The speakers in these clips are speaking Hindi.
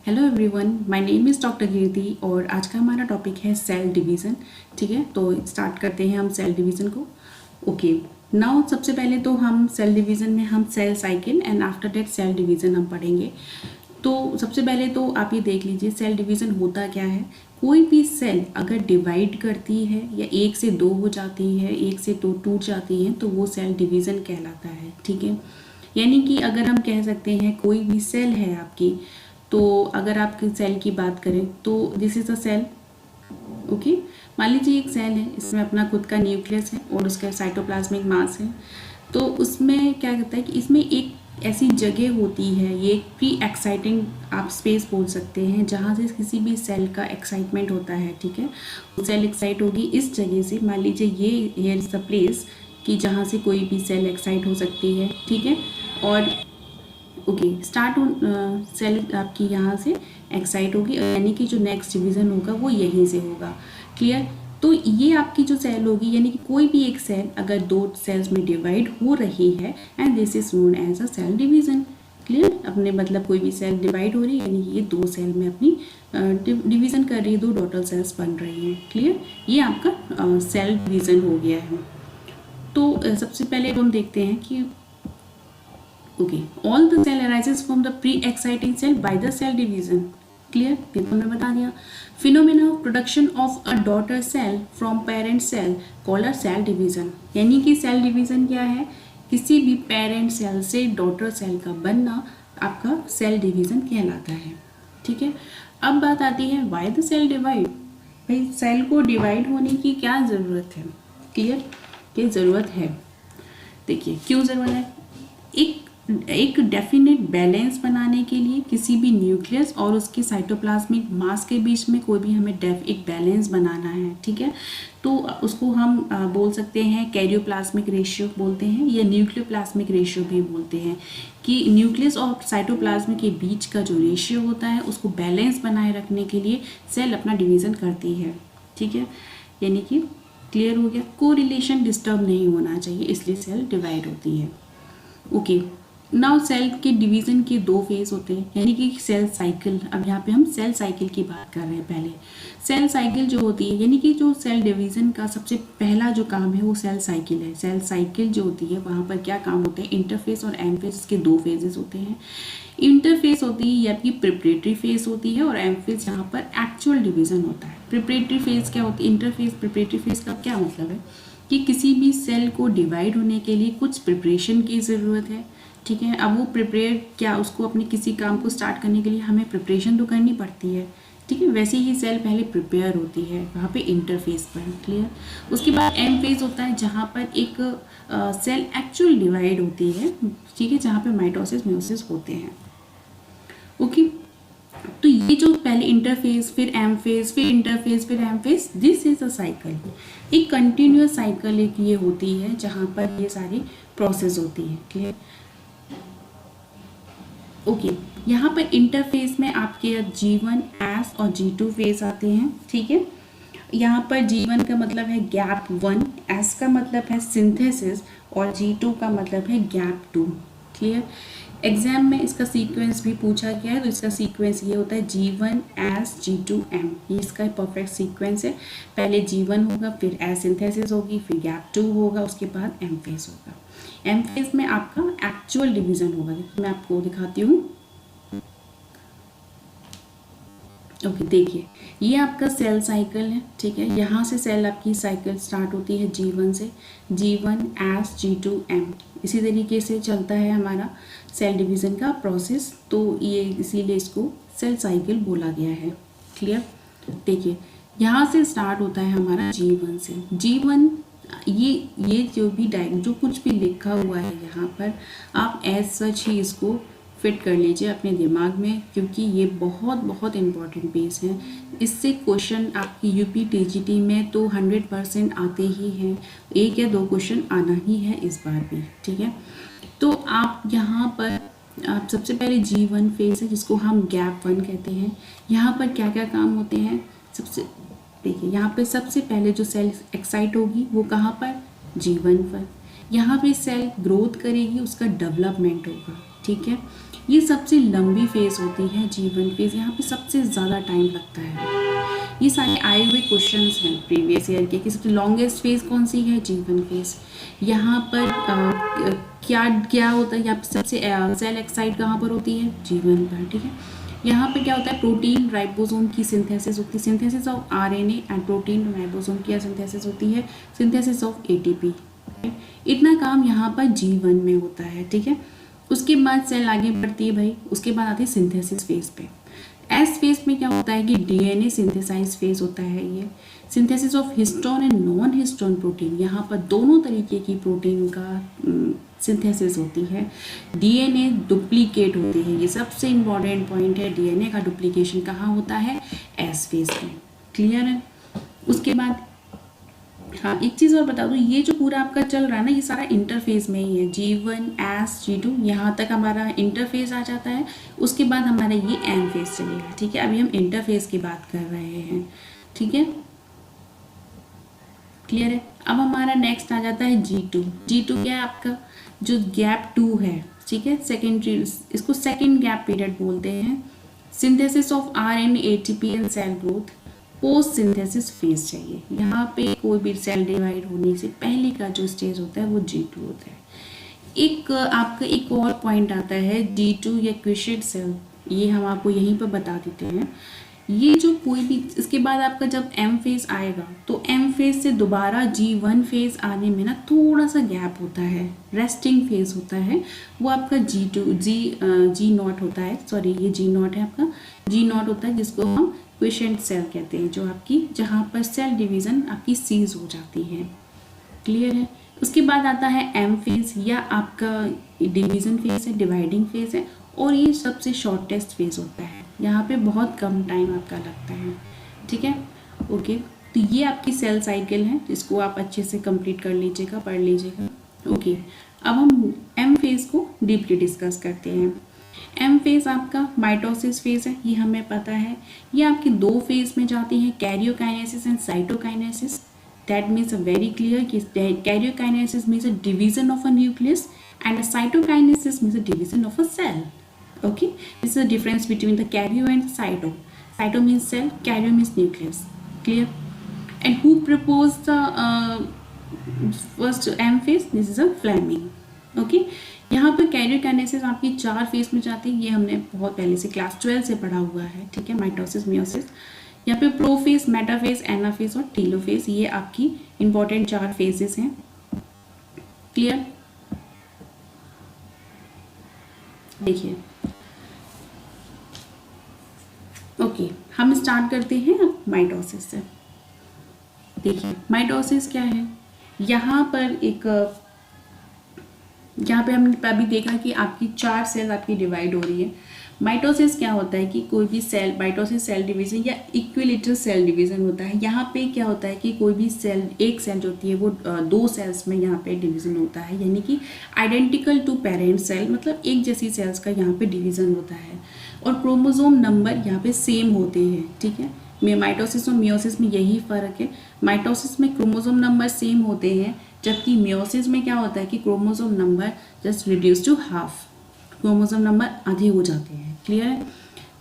Hello everyone, my name is doctor Kirti और आज का हमारा टॉपिक है सेल डिवीज़न। ठीक है, तो स्टार्ट करते हैं हम सेल डिवीज़न को। ओके, नाउ सबसे पहले तो हम सेल डिवीज़न में हम cell cycle and after that cell division हम पढ़ेंगे। तो सबसे पहले तो आप ये देख लीजिए सेल डिवीज़न होता क्या है। कोई भी सेल अगर डिवाइड करती है या एक से दो हो जाती है, एक से दो टूट जाती है, तो वो सेल डिवीज़न कहलाता है। ठीक है, यानी कि अगर हम कह सकते हैं कोई भी सेल है आपकी, तो अगर आपकी सेल की बात करें तो this is a cell. Okay, मान लीजिए एक सेल है, इसमें अपना खुद का न्यूक्लियस है और उसका साइटोप्लाज्मिक मास है। तो उसमें क्या कहता है कि इसमें एक ऐसी जगह होती है, ये एक प्री एक्साइटिंग आप स्पेस बोल सकते हैं, जहाँ से किसी भी सेल का एक्साइटमेंट होता है। ठीक है, सेल एक्साइट होगी इस जगह से, मान लीजिए ये हियर इज द प्लेस कि जहाँ से कोई भी सेल एक्साइट हो सकती है। ठीक है, और ओके स्टार्ट सेल आपकी यहाँ से एक्साइट होगी, यानी कि जो नेक्स्ट डिवीज़न होगा वो यहीं से होगा। क्लियर, तो ये आपकी जो सेल होगी, यानी कि कोई भी एक सेल अगर दो सेल्स में डिवाइड हो रही है and this is known as a cell division. Clear, अपने मतलब कोई भी सेल डिवाइड हो रही है, यानी कि ये दो सेल में अपनी डिवीज़न कर रही है, दो टोटल सेल्स बन रही हैं। क्लियर, ये आपका सेल डिवीज़न हो गया है। तो सबसे पहले हम देखते हैं कि okay, all the cell arises from the pre-exciting cell by the cell division. Clear? देखो मैं बता दिया। Phenomena of production of a daughter cell from parent cell called a cell division. यानी कि cell division क्या है? किसी भी parent cell से daughter cell का बनना आपका cell division कहलाता है। ठीक है, अब बात आती है why the cell divide? भाई सेल को डिवाइड होने की क्या ज़रूरत है? क्लियर, क्या ज़रूरत है? देखिए क्यों ज़रूरत है। एक डेफिनेट बैलेंस बनाने के लिए किसी भी न्यूक्लियस और उसके साइटोप्लाज्मिक मास के बीच में कोई भी हमें एक बैलेंस बनाना है। ठीक है, तो उसको हम बोल सकते हैं कैरियोप्लाज्मिक रेशियो बोलते हैं या न्यूक्लियोप्लाज्मिक रेशियो भी बोलते हैं, कि न्यूक्लियस और साइटोप्लाज्म के बीच का जो रेशियो होता है उसको बैलेंस बनाए रखने के लिए सेल अपना डिवीज़न करती है। ठीक है, यानी कि क्लियर हो गया, को रिलेशन डिस्टर्ब नहीं होना चाहिए, इसलिए सेल डिवाइड होती है। ओके, नाउ सेल के डिवीज़न के दो फेज होते हैं, यानी कि सेल साइकिल। अब यहाँ पे हम सेल साइकिल की बात कर रहे हैं। पहले सेल साइकिल जो होती है, यानी कि जो सेल डिवीज़न का सबसे पहला जो काम है वो सेल साइकिल है। सेल साइकिल जो होती है वहाँ पर क्या काम होते हैं, इंटरफेस और एम फेज के दो फेजेस होते हैं। इंटरफेस होती है ये आपकी प्रिपरेटरी फेज होती है और एम फेज यहाँ पर एक्चुअल डिवीज़न होता है। प्रिपरेटरी फेज क्या होती है, इंटरफेस प्रिपरेटरी फेज का क्या मतलब है कि किसी भी सेल को डिवाइड होने के लिए कुछ प्रिपरेशन की ज़रूरत है। ठीक है, अब वो प्रिपेयर क्या, उसको अपने किसी काम को स्टार्ट करने के लिए हमें प्रिपरेशन तो करनी पड़ती है। ठीक है, वैसे ही सेल पहले प्रिपेयर होती है वहाँ पे इंटरफेस पर। क्लियर, उसके बाद एम फेज होता है जहाँ पर एक सेल एक्चुअल डिवाइड होती है। ठीक है, जहाँ पे माइटोसिस म्यूसिस होते हैं। ओके, तो ये जो पहले इंटरफेस, फिर एम फेज, फिर इंटरफेस, फिर M phase, this is a cycle. एक कंटिन्यूअस साइकिल एक ये होती है जहाँ पर ये सारी प्रोसेस होती है। क्लियर, ओके, यहाँ पर इंटरफेस में आपके G1, S और G2 फेज आते हैं। ठीक है, यहाँ पर G1 का मतलब है गैप 1, S का मतलब है सिंथेसिस और G2 का मतलब है गैप 2। क्लियर, एग्जाम में इसका सीक्वेंस भी पूछा गया है, तो इसका सीक्वेंस ये होता है G1, S, G2, M। ये इसका परफेक्ट सीक्वेंस है। पहले G1 होगा, फिर S सिंथेसिस होगी, फिर गैप 2 होगा, उसके बाद M फेज होगा। एम फेज में आपका एक्चुअल डिवीज़न होगा। मैं आपको दिखाती हूँ। ओके, देखिए ये आपका सेल साइकिल है। ठीक है, यहाँ से सेल आपकी साइकिल स्टार्ट होती है G1 से, G1, S, G2, M। इसी तरीके से चलता है हमारा सेल डिवीज़न का प्रोसेस, तो ये इसीलिए इसको सेल साइकिल बोला गया है। क्लियर, देखिए यहाँ से स्टार्ट होता है हमारा G1 से। G1 ये जो भी जो कुछ भी लिखा हुआ है यहाँ पर, आप एज सच ही इसको फिट कर लीजिए अपने दिमाग में, क्योंकि ये बहुत बहुत इम्पॉर्टेंट पेज है। इससे क्वेश्चन आपकी यूपी टीजीटी में तो 100% आते ही हैं, एक या दो क्वेश्चन आना ही है इस बार भी। ठीक है, तो आप यहाँ पर आप सबसे पहले G1 फेज है जिसको हम गैप 1 कहते हैं। यहाँ पर क्या क्या काम होते हैं, सबसे देखिए यहाँ पे सबसे पहले जो सेल एक्साइट होगी वो कहाँ पर, G1 पर। यहाँ पे सेल ग्रोथ करेगी, उसका डेवलपमेंट होगा। ठीक है, ये सबसे लंबी फेज होती है G1 फेज, यहाँ पे सबसे ज़्यादा टाइम लगता है। ये सारे आए हुए क्वेश्चंस हैं प्रीवियस ईयर के कि सबसे लॉन्गेस्ट फेज कौन सी है, G1 फेज। यहाँ पर क्या क्या होता है, यहाँ पे सबसे सेल एक्साइट कहाँ पर होती है, G1 पर, ठीक है। यहाँ पे क्या होता है, प्रोटीन राइबोसोम की सिंथेसिस होती है, synthesis of RNA and protein ribosome की सिंथेसिस होती है, सिंथेसिस ऑफ ATP। इतना काम यहाँ पर G1 में होता है, ठीक है। उसके बाद सेल आगे बढ़ती है भाई, उसके बाद आती है सिंथेसिस फेज पे। एस फेज में क्या होता है कि DNA सिंथेसाइज फेज होता है, ये synthesis of histone and non histone protein. यहाँ पर दोनों तरीके की प्रोटीन का सिंथेसिस होती है। DNA डुप्लीकेट होती है, ये सबसे इम्पॉर्टेंट पॉइंट है, DNA का डुप्लीकेशन कहाँ होता है, एस फेज में। क्लियर है। उसके बाद हाँ एक चीज़ और बता दूँ, ये जो पूरा आपका चल रहा है ना, ये सारा इंटरफेज में ही है, G1 S G2 यहाँ तक हमारा इंटरफेज आ जाता है। उसके बाद हमारा ये एन फेज चलेगा, ठीक है। अभी हम इंटरफेज की बात कर रहे हैं, ठीक है, क्लियर है। अब हमारा नेक्स्ट आ जाता है G2। G2 क्या है आपका, जो गैप 2 है, ठीक है, सेकेंडरी, इसको सेकेंड गैप पीरियड बोलते हैं। Synthesis of RNA ATP and cell growth, post synthesis phase चाहिए। यहाँ पे कोई भी सेल डिवाइड होने से पहले का जो स्टेज होता है वो G2 होता है। एक आपका एक और पॉइंट आता है D2 या क्विशेड सेल, ये हम आपको यहीं पर बता देते हैं। ये जो कोई भी, इसके बाद आपका जब M फेज आएगा तो M फेज से दोबारा G1 फेज आने में ना थोड़ा सा गैप होता है, रेस्टिंग फेज होता है, वो आपका G नॉट होता है, सॉरी ये G नॉट है आपका, G नॉट होता है, जिसको हम क्विशेंट सेल कहते हैं, जो आपकी जहाँ पर सेल डिवीज़न आपकी सीज हो जाती है। क्लियर है। उसके बाद आता है M फेज, या आपका डिवीज़न फेज है, डिवाइडिंग फेज है, और ये सबसे शॉर्टेस्ट फेज होता है, यहाँ पे बहुत कम टाइम आपका लगता है, ठीक है। ओके, तो ये आपकी सेल साइकिल है, इसको आप अच्छे से कंप्लीट कर लीजिएगा, पढ़ लीजिएगा। ओके, अब हम M फेज को डीपली डिस्कस करते हैं। M फेज आपका माइटोसिस फेज है, ये हमें पता है। ये आपकी दो फेज में जाती है, karyokinesis and cytokinesis. That means very clear कि karyokinesis means a division of a nucleus and a cytokinesis means a division of a cell. Okay, this is the difference between the karyo and cyto. Cyto means cell, karyo means nucleus. Clear? And who proposed the first M phase? This is a Fleming. Okay, यहाँ पर कैरियोकाइनेसिस आपकी 4 फेज में जाती है, ये हमने बहुत पहले से क्लास 12 से पढ़ा हुआ है, ठीक है। माइटोसिस, मियोसिस, यहाँ पे प्रोफेज, मेटाफेज, एनाफेज और टीलोफेज, ये आपकी इंपॉर्टेंट 4 फेजेस हैं। क्लियर। देखिए, ओके, हम स्टार्ट करते हैं माइटोसिस से। देखिए माइटोसिस क्या है, यहाँ पे हमने अभी देखा कि आपकी 4 सेल आपकी डिवाइड हो रही है। माइटोसिस क्या होता है कि कोई भी सेल, माइटोसिस सेल डिवीजन या इक्विलेटरल सेल डिवीजन होता है। यहाँ पे क्या होता है कि कोई भी सेल, एक सेल जो होती है वो 2 सेल्स में यहाँ पे डिवीजन होता है, यानी कि आइडेंटिकल टू पेरेंट सेल, मतलब एक जैसी सेल्स का यहाँ पे डिवीजन होता है, और क्रोमोसोम नंबर यहाँ पे सेम होते हैं, ठीक है। माइटोसिस और मियोसिस में यही फ़र्क है, माइटोसिस में क्रोमोसोम नंबर सेम होते हैं, जबकि मियोसिस में क्या होता है कि chromosome number just reduce to half, chromosome number आधे हो जाते हैं। क्लियर है,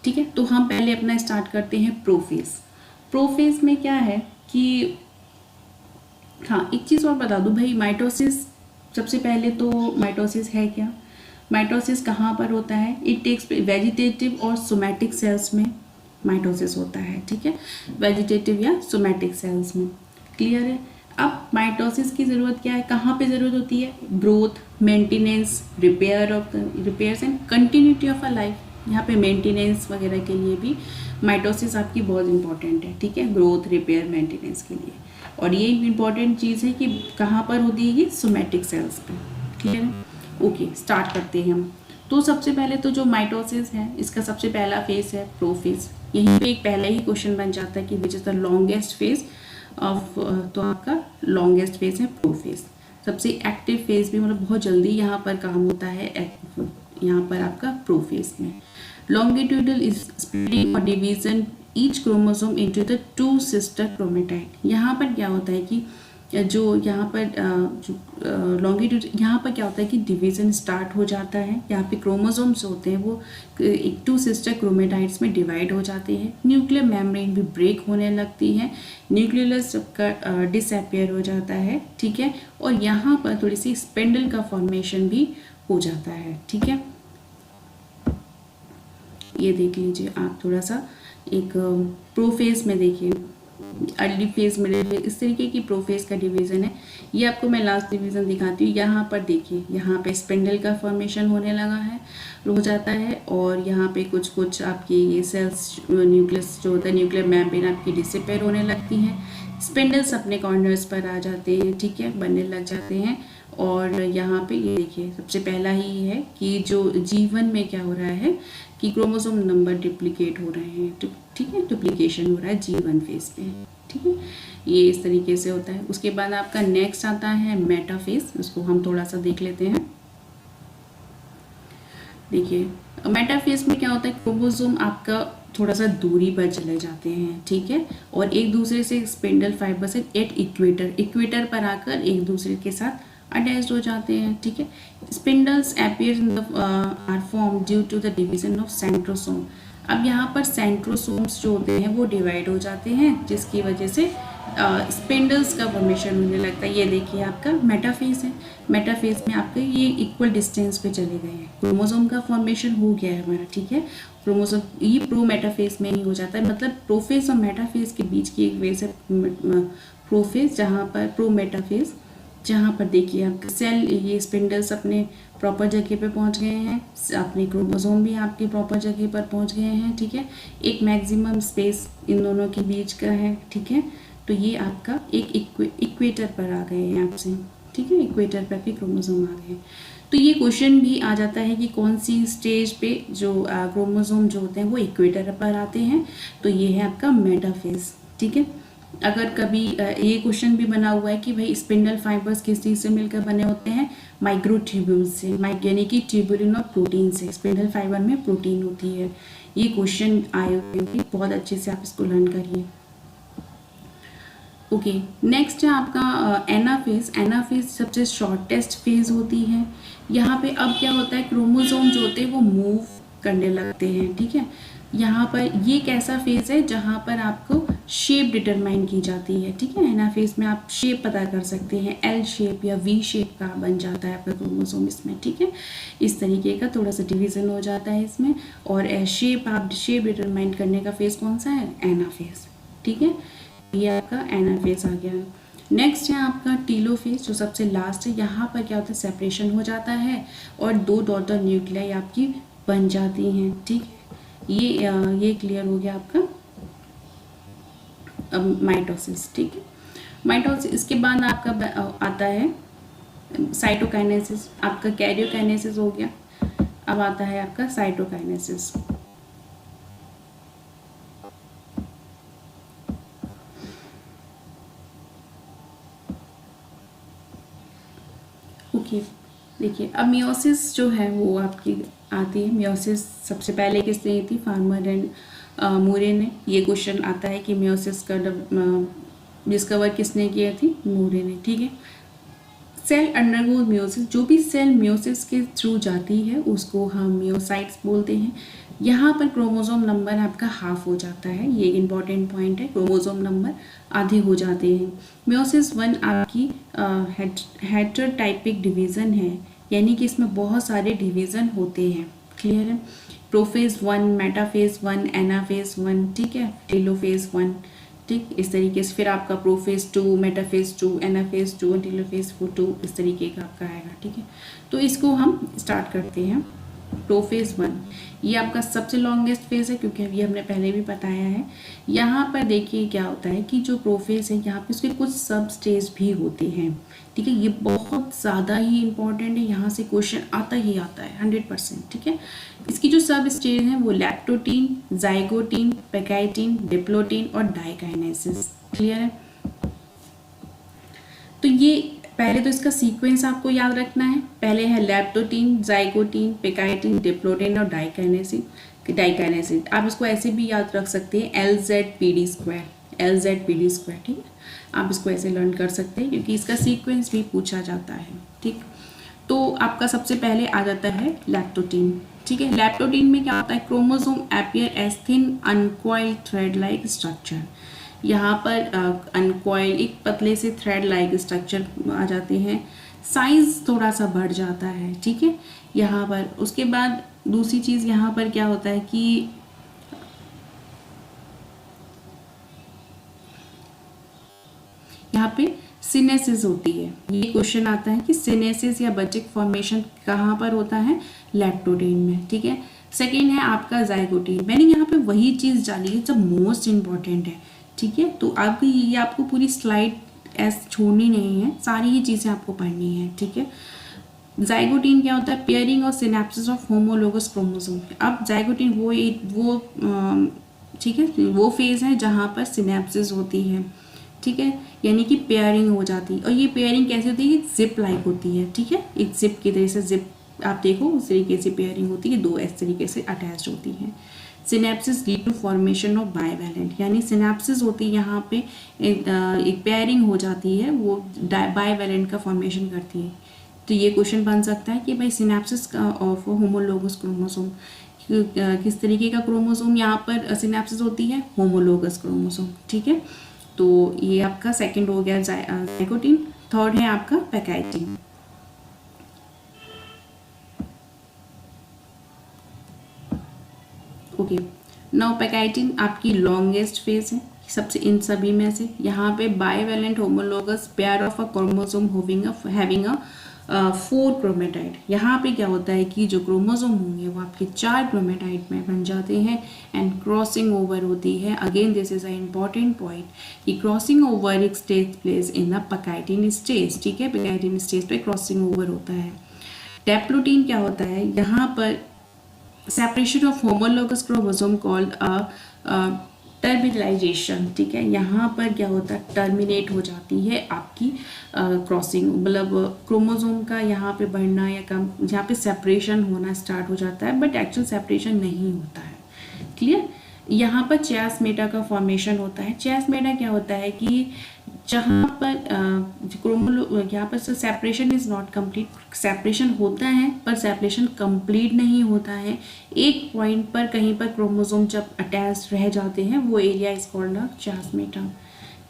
ठीक है। तो हम पहले अपना स्टार्ट करते हैं प्रोफेज। प्रोफेज में क्या है कि, हाँ एक चीज़ और बता दूं भाई, माइटोसिस, सबसे पहले तो माइटोसिस है क्या, माइटोसिस कहाँ पर होता है, इट टेक्स वेजिटेटिव और सोमैटिक सेल्स में माइटोसिस होता है, ठीक है, वेजिटेटिव या सोमैटिक सेल्स में। क्लियर है। अब माइटोसिस की ज़रूरत क्या है, कहाँ पे ज़रूरत होती है, growth, maintenance, repairs and continuity of a life. यहाँ पे मेंटेनेंस वगैरह के लिए भी माइटोसिस आपकी बहुत इंपॉर्टेंट है, ठीक है, ग्रोथ, रिपेयर, मेंटेनेंस के लिए। और ये इंपॉर्टेंट चीज़ है कि कहाँ पर होती है, ये सोमैटिक सेल्स पे। क्लियर है। ओके, स्टार्ट करते हैं हम। तो सबसे पहले तो जो माइटोसिस है, इसका सबसे पहला फेज है प्रोफेज। यहीं पे एक पहला ही क्वेश्चन बन जाता है कि which is the longest phase of, तो आपका लॉन्गेस्ट फेज है प्रोफेज। सबसे एक्टिव फेज भी, मतलब बहुत जल्दी यहाँ पर काम होता है, यहाँ पर आपका प्रोफेज में। लॉन्गिट्यूडल इज स्प्लिटिंग और division each chromosome into the 2 sister chromatid. यहाँ पर क्या होता है कि जो यहाँ पर जो लॉन्गिट्यूड, यहाँ पर क्या होता है कि डिवीज़न स्टार्ट हो जाता है। यहाँ पे क्रोमोसोम्स होते हैं वो एक 2 सिस्टर क्रोमेटाइड्स में डिवाइड हो जाते हैं। न्यूक्लियर मेम्ब्रेन भी ब्रेक होने लगती है, न्यूक्लियस सबका डिसअपियर हो जाता है, ठीक है। और यहाँ पर थोड़ी सी स्पेंडल का फॉर्मेशन भी हो जाता है, ठीक है। ये देख लीजिए आप थोड़ा सा एक प्रोफेज में देखिए, अर्ली फेज, मिडिल फेज, इस तरीके की प्रोफेज का डिवीज़न है। ये आपको मैं लास्ट डिवीज़न दिखाती हूँ। यहाँ पर देखिए, यहाँ पे स्पेंडल का फॉर्मेशन होने लगा है, हो जाता है। और यहाँ पे कुछ कुछ आपकी ये सेल्स, न्यूक्लियस जो होता है, न्यूक्लियर मेम्ब्रेन आपकी डिसअपियर होने लगती हैं। स्पेंडल्स अपने कॉर्नर्स पर आ जाते हैं, ठीक है, बनने लग जाते हैं। और यहाँ पे ये देखिए सबसे पहला ही है कि जो जीवन में क्या हो रहा है कि क्रोमोसोम नंबर डुप्लीकेट हो रहे हैं, ठीक है, डुप्लीकेशन हो रहा है G1 फेज पे, ठीक है। ये इस तरीके से होता है। उसके बाद आपका नेक्स्ट आता है मेटाफेज, उसको हम थोड़ा सा देख लेते हैं। देखिए मेटाफेज में क्या होता है, क्रोमोसोम आपका थोड़ा सा दूरी पर चले जाते हैं, ठीक है, और एक दूसरे से स्पिंडल फाइबर से एट इक्वेटर पर आकर एक दूसरे के साथ अटैच्ड हो जाते हैं, ठीक है। Spindles appear in the are form due to the division of centrosome. अब यहाँ पर सेंट्रोसोम्स जो होते हैं वो डिवाइड हो जाते हैं, जिसकी वजह से स्पिंडल्स का फॉर्मेशन होने लगता है। ये देखिए आपका मेटाफेज है। मेटाफेज में आपके ये इक्वल डिस्टेंस पे चले गए हैं, क्रोमोसोम का फॉर्मेशन हो गया है हमारा, ठीक है। क्रोमोसोम ये प्रो मेटाफेज में नहीं हो जाता है, मतलब प्रोफेज और मेटाफेज के बीच की एक वे से प्रोफेज, जहाँ पर प्रो मेटाफेज, जहाँ पर देखिए आपके सेल, ये स्पिंडल्स अपने प्रॉपर जगह पे पहुँच गए हैं, अपने क्रोमोसोम भी आपके प्रॉपर जगह पर पहुँच गए हैं, ठीक है। एक मैक्सिमम स्पेस इन दोनों के बीच का है, ठीक है। तो ये आपका एक इक्वेटर पर आ गए हैं आपसे, ठीक है, इक्वेटर पर भी क्रोमोसोम आ गए हैं। तो ये क्वेश्चन भी आ जाता है कि कौन सी स्टेज पे जो क्रोमोसोम जो होते हैं वो इक्वेटर पर आते हैं। तो ये है आपका मेटाफेज, ठीक है। अगर कभी ये क्वेश्चन भी बना हुआ है कि भाई स्पिंडल फाइबर्स किस चीज़ से मिलकर बने होते हैं, माइक्रोट्यूब्यूल से, यानी कि ट्यूबुलिन और प्रोटीन से। स्पिंडल फाइबर में प्रोटीन होती है। ये क्वेश्चन आए हुए हैं, बहुत अच्छे से आप इसको लर्न करिए। ओके, नेक्स्ट है आपका एनाफेज। एनाफेज सबसे शॉर्टेस्ट फेज होती है। यहाँ पे अब क्या होता है, क्रोमोसोम जो होते हैं वो मूव करने लगते हैं, ठीक है। यहाँ पर ये कैसा फेज है जहाँ पर आपको शेप डिटरमाइन की जाती है, ठीक है। एनाफेज में आप शेप पता कर सकते हैं, एल शेप या वी शेप का बन जाता है आपका क्रोमोसोम इसमें, ठीक है। इस तरीके का थोड़ा सा डिवीजन हो जाता है इसमें। और आप शेप डिटरमाइन करने का फेज कौन सा है, एनाफेज, ठीक है। ये आपका एनाफेज आ गया। नेक्स्ट है आपका टीलोफेज, जो सबसे लास्ट है। यहाँ पर क्या होता है, सेपरेशन हो जाता है और 2 डॉटर न्यूक्लियाई आपकी बन जाती हैं, ठीक है। ये क्लियर हो गया आपका माइटोसिस, ठीक है। माइटोसिस, इसके बाद आपका आता है साइटोकाइनेसिस। आपका कैरियोकाइनेसिस हो गया, अब आता है आपका साइटोकाइनेसिस। ओके, देखिए अब मियोसिस जो है वो आपकी आती है। मियोसिस सबसे पहले किसने की थी, फार्मर एंड मूरे ने। ये क्वेश्चन आता है कि मियोसिस का डिस्कवर किसने किया थी, मूरे ने, ठीक है। सेल अंडरगो मियोसिस, जो भी सेल मियोसिस के थ्रू जाती है उसको हम मियोसाइट्स बोलते हैं। यहाँ पर क्रोमोसोम नंबर आपका हाफ हो जाता है, ये इंपॉर्टेंट पॉइंट है, क्रोमोसोम नंबर आधे हो जाते हैं। मियोसिस 1 आपकी हेटेरोटाइपिक डिवीज़न है, यानी कि इसमें बहुत सारे डिवीज़न होते हैं, क्लियर है। प्रोफेज 1, मेटाफेज 1, एनाफेज 1, ठीक है, टेलोफेज 1, ठीक। इस तरीके से फिर आपका प्रोफेज 2, मेटाफेज 2, एनाफेज 2, टेलोफेज 2, इस तरीके का आपका आएगा, ठीक है। तो इसको हम स्टार्ट करते हैं। प्रोफेज 1 ये आपका सबसे लॉन्गेस्ट फेज है, क्योंकि अभी हमने पहले भी बताया है। यहाँ पर देखिए क्या होता है कि जो प्रोफेज है यहाँ पे उसके कुछ सब स्टेज भी होते हैं, ठीक है। ये बहुत ज़्यादा ही इंपॉर्टेंट है, यहाँ से क्वेश्चन आता ही आता है 100%, ठीक है। इसकी जो सब स्टेज हैं वो लैक्टोटीन, जाइगोटीन, पेकाइटीन, डिप्लोटीन और डाइकाइनेसिस, क्लियर है। तो ये पहले तो इसका सीक्वेंस आपको याद रखना है। पहले है लैप्टोटीन, जाइगोटीन, पेकाइटीन, डिप्लोटीन और डाइकाइनेसिस। आप इसको ऐसे भी याद रख सकते हैं LZPD², LZPD², ठीक है। आप इसको ऐसे लर्न कर सकते हैं क्योंकि इसका सीक्वेंस भी पूछा जाता है, ठीक। तो आपका सबसे पहले आ जाता है लैक्टोटीन, ठीक है। लैक्टोटीन में क्या होता है, chromosome appear as thin uncoiled thread like structure. यहाँ पर अनकॉइल एक पतले से थ्रेड लाइक स्ट्रक्चर आ जाते हैं, साइज थोड़ा सा बढ़ जाता है, ठीक है। यहाँ पर उसके बाद दूसरी चीज़ यहाँ पर क्या होता है कि यहाँ पे सिनेसिस होती है। ये क्वेश्चन आता है कि सिनेसिस या बटिक फॉर्मेशन कहाँ पर होता है, लैक्टोटीन में, ठीक है। सेकेंड है आपका जाइगोटीन। मैंने यहाँ पे वही चीज़ डाली है जो मोस्ट इम्पॉर्टेंट है, ठीक है। तो आपको ये आपको पूरी स्लाइड ऐसे छोड़नी नहीं है, सारी ही चीज़ें आपको पढ़नी है, ठीक है। जाइगोटीन क्या होता है, पेयरिंग और सिनेप्सिस ऑफ होमोलोगस क्रोमोसोम। अब जाइगोटीन वो ठीक है, वो फेज है जहाँ पर सिनेप्सिस होती है, ठीक है, यानी कि पेयरिंग हो जाती है। और ये पेयरिंग कैसे होती है, जिप लाइक होती है, ठीक है। एक जिप की तरह से, जिप आप देखो उस तरीके से पेयरिंग होती है, दो इस तरीके से अटैच होती है। Synapsis lead to formation of bivalent, यानी सिनेप्सिस होती है यहाँ पे एक पेयरिंग हो जाती है, वो बाइवैलेंट का फॉर्मेशन करती है। तो ये क्वेश्चन बन सकता है कि भाई सिनेप्सिस ऑफ होमोलोगस क्रोमोसोम, किस तरीके का क्रोमोसोम यहाँ पर सिनेप्सिस होती है, होमोलोगस क्रोमोसोम, ठीक है। तो ये आपका सेकंड हो गया जाइगोटीन। थर्ड है आपका पैकाइटिन। ओके, नाउ पैकाइटिन आपकी लॉन्गेस्ट फेज है सबसे इन सभी में से। यहाँ पे bivalent homologous pair of a chromosome having a 4 chromatid. यहाँ पे क्या होता है कि जो क्रोमोसोम होंगे वो आपके 4 क्रोमेटाइड में बन जाते हैं एंड क्रॉसिंग ओवर होती है। Again this is a important point कि क्रॉसिंग ओवर एक takes place in the pachytene stage, ठीक है। पैकाइटिन स्टेज पे क्रॉसिंग ओवर होता है। डैप्लोटीन क्या होता है, यहाँ पर separation of homologous chromosome called terminalization, ठीक है। यहाँ पर क्या होता है, टर्मिनेट हो जाती है आपकी क्रॉसिंग, मतलब क्रोमोसोम का यहाँ पे बढ़ना या कम, यहाँ पे सेपरेशन होना स्टार्ट हो जाता है, बट एक्चुअल सेपरेशन नहीं होता है, क्लियर। यहाँ पर चियास्मेटा का फॉर्मेशन होता है। चियास्मेटा क्या होता है कि जहाँ पर यहाँ पर separation is not complete, separation होता है पर सेपरेशन कंप्लीट नहीं होता है। एक पॉइंट पर कहीं पर क्रोमोसोम जब अटैच रह जाते हैं, वो एरिया इज कॉल्ड चियास्मेटा,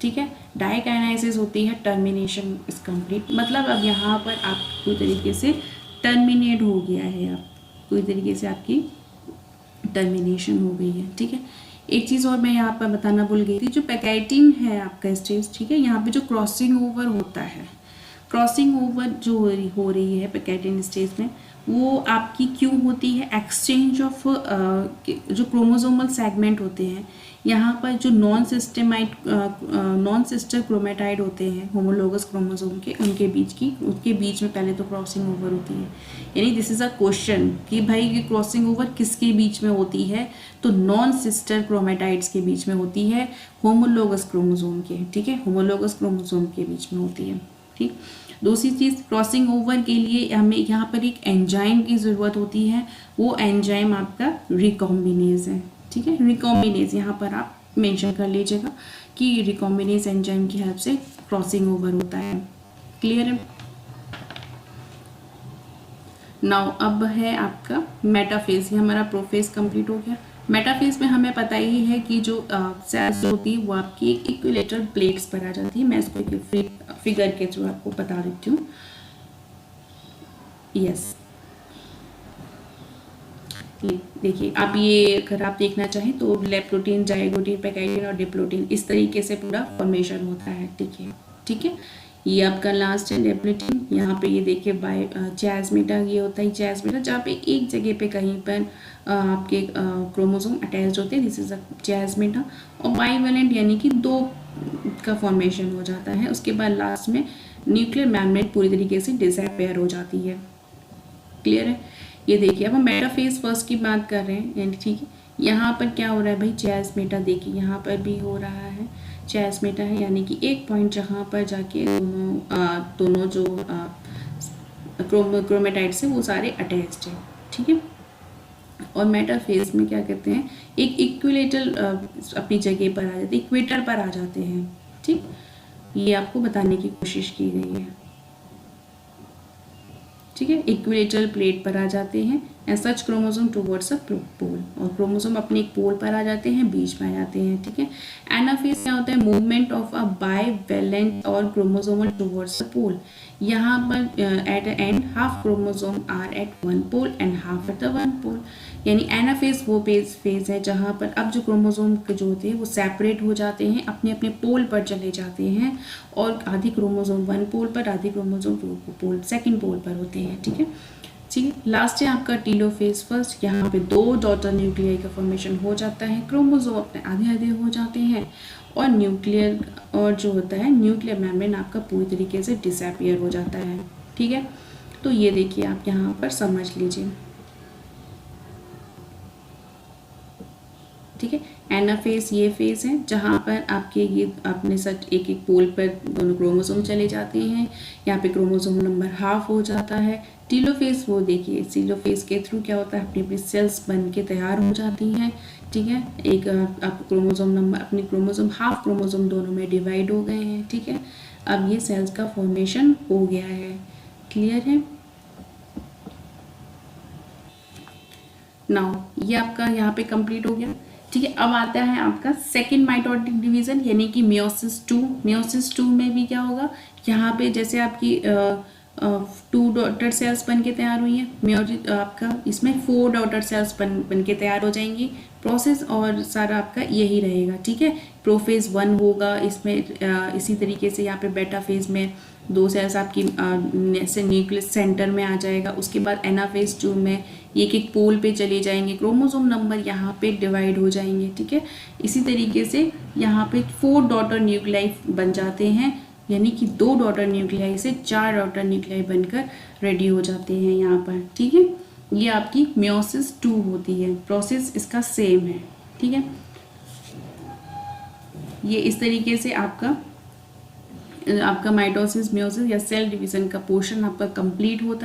ठीक है। डाइकाइनेसिस होती है, टर्मिनेशन इज कंप्लीट, मतलब अब यहाँ पर आप पूरी तरीके से टर्मिनेट हो गया है, आप पूरी तरीके से आपकी टर्मिनेशन हो गई है, ठीक है। एक चीज़ और मैं यहाँ पर बताना भूल गई थी, जो पैकाइटिन है आपका स्टेज, ठीक है, यहाँ पे जो क्रॉसिंग ओवर होता है, क्रॉसिंग ओवर जो हो रही है पैकाइटिन स्टेज में, वो आपकी क्यों होती है, एक्सचेंज ऑफ जो क्रोमोसोमल सेगमेंट होते हैं, यहाँ पर जो नॉन सिस्टर क्रोमेटाइड होते हैं होमोलोगस क्रोमोसोम के, उनके बीच में पहले तो क्रॉसिंग ओवर होती है। यानी दिस इज अ क्वेश्चन कि भाई ये क्रॉसिंग ओवर किसके बीच में होती है, तो नॉन सिस्टर क्रोमेटाइड्स के बीच में होती है, होमोलोगस क्रोमोसोम के, ठीक है, होमोलोगस क्रोमोसोम के बीच में होती है, ठीक। दूसरी चीज़, क्रॉसिंग ओवर के लिए हमें यहाँ पर एक एंजाइम की ज़रूरत होती है, वो एंजाइम आपका रिकॉम्बिनेज है, ठीक है। रिकॉम्बिनेज यहाँ पर आप मेंशन कर लीजिएगा कि रिकॉम्बिनेज एंजाइम की हेल्प से क्रॉसिंग ओवर होता है, क्लियर है। नाउ अब है आपका मेटाफेज, ये हमारा प्रोफेज कंप्लीट हो गया। मेटाफेज में हमें पता ही है कि जो सेल्स होती है वो आपकी इक्विलेटरल प्लेट्स पर आ जाती है। मैं इसको एक फिगर के थ्रू आपको बता देती हूँ। यस, देखिए आप ये अगर आप देखना चाहें तो लैप्टोटीन, जाइगोटीन, पैकाइटिन और डिप्लोटीन, इस तरीके से पूरा फॉर्मेशन होता है, ठीक है। ये आपका लास्ट है डिप्लोटीन। यहाँ पे ये देखिए चियास्मेटा, ये होता है चियास्मेटा, जहाँ पे एक जगह पे कहीं पर आपके क्रोमोसोम अटैच होते हैं, दिस इज अ चियास्मेटा। और बाइवैलेंट यानी कि 2 का फॉर्मेशन हो जाता है। उसके बाद लास्ट में न्यूक्लियर मेम्ब्रेन पूरी तरीके से डिसअपियर हो जाती है, क्लियर है। ये देखिए अब हम मेटाफेज फर्स्ट की बात कर रहे हैं, यानी ठीक है, यहाँ पर क्या हो रहा है भाई, चियास्मेटा देखिए यहाँ पर भी हो रहा है, चियास्मेटा है, यानी कि एक पॉइंट जहाँ पर जाके दोनों जो क्रोमेटाइड्स हैं वो सारे अटैच्ड हैं, ठीक है। और मेटाफेज में क्या कहते हैं, एक इक्विलेटरल अपनी जगह पर आ जाते, इक्वेटर पर आ जाते हैं। ठीक, ये आपको बताने की कोशिश की गई है। ठीक है, इक्विलेटरल प्लेट पर आ जाते हैं and such chromosome towards a pole, और क्रोमोसोम अपने एक पोल पर आ जाते हैं, बीच में आ जाते हैं। ठीक है, एनाफेज क्या होता है, मूवमेंट ऑफ अ बाइवेलेंट और क्रोमोसोमल टुवर्ड्स अ पोल। यहाँ पर at the end half chromosome are at one pole and half at the one pole. यानी एनाफेज वो फेज है जहाँ पर अब जो क्रोमोसोम जो होते हैं वो सेपरेट हो जाते हैं, अपने अपने पोल पर चले जाते हैं, और आधी क्रोमोसोम वन पोल पर, आधी क्रोमोसोम टू पोल सेकेंड पोल पर होते हैं। ठीक है, ठीक है, लास्ट है आपका टीलोफेज फर्स्ट। यहाँ पे 2 डॉटर न्यूक्लियाई का फॉर्मेशन हो जाता है, क्रोमोसोम अपने आधे आधे हो जाते हैं, और न्यूक्लियर और जो होता है न्यूक्लियर मेम्ब्रेन आपका पूरी तरीके से डिसअपियर हो जाता है। ठीक है, तो ये देखिए आप यहाँ पर समझ लीजिए। ठीक है, एनाफेज ये फेज है जहाँ पर आपके ये अपने सच एक एक पोल पर दोनों क्रोमोसोम चले जाते हैं, यहाँ पे क्रोमोसोम नंबर हाफ हो जाता है। टीलोफेज वो देखिए, टीलोफेज के थ्रू क्या होता है, अपनी अपनी सेल्स बन के तैयार हो जाती हैं। ठीक है, एक आप क्रोमोसोम नंबर अपनी क्रोमोसोम हाफ क्रोमोसोम दोनों में डिवाइड हो गए हैं। ठीक है, अब ये सेल्स का फॉर्मेशन हो गया है। क्लियर है? नाउ ये आपका यहाँ पे कंप्लीट हो गया। ठीक है, अब आता है आपका सेकेंड माइटोटिक डिवीजन, यानी कि मियोसिस टू। मियोसिस टू में भी क्या होगा, यहाँ पे जैसे आपकी 2 डॉटर सेल्स बन के तैयार हुई है, मियोसिस आपका इसमें 4 डॉटर सेल्स बन के तैयार हो जाएंगी। प्रोसेस और सारा आपका यही रहेगा। ठीक है, प्रोफेज 1 होगा इसमें, इसी तरीके से यहाँ पे बेटा फेज में 2 सेल्स आपकी से न्यूक्लियस सेंटर में आ जाएगा। उसके बाद एनाफेज 2 में एक एक पोल पे चले जाएंगे, क्रोमोसोम नंबर यहाँ पे डिवाइड हो जाएंगे। ठीक है, इसी तरीके से यहाँ पे 4 डॉटर न्यूक्लियाई बन जाते हैं, यानी कि 2 डॉटर न्यूक्लियाई से 4 डॉटर न्यूक्लियाई बनकर रेडी हो जाते हैं यहाँ पर। ठीक है, ये आपकी मियोसिस 2 होती है, प्रोसेस इसका सेम है। ठीक है, ये इस तरीके से आपका माइटोसिस मियोसिस या सेल डिवीजन का पोर्शन आपका कंप्लीट होता है।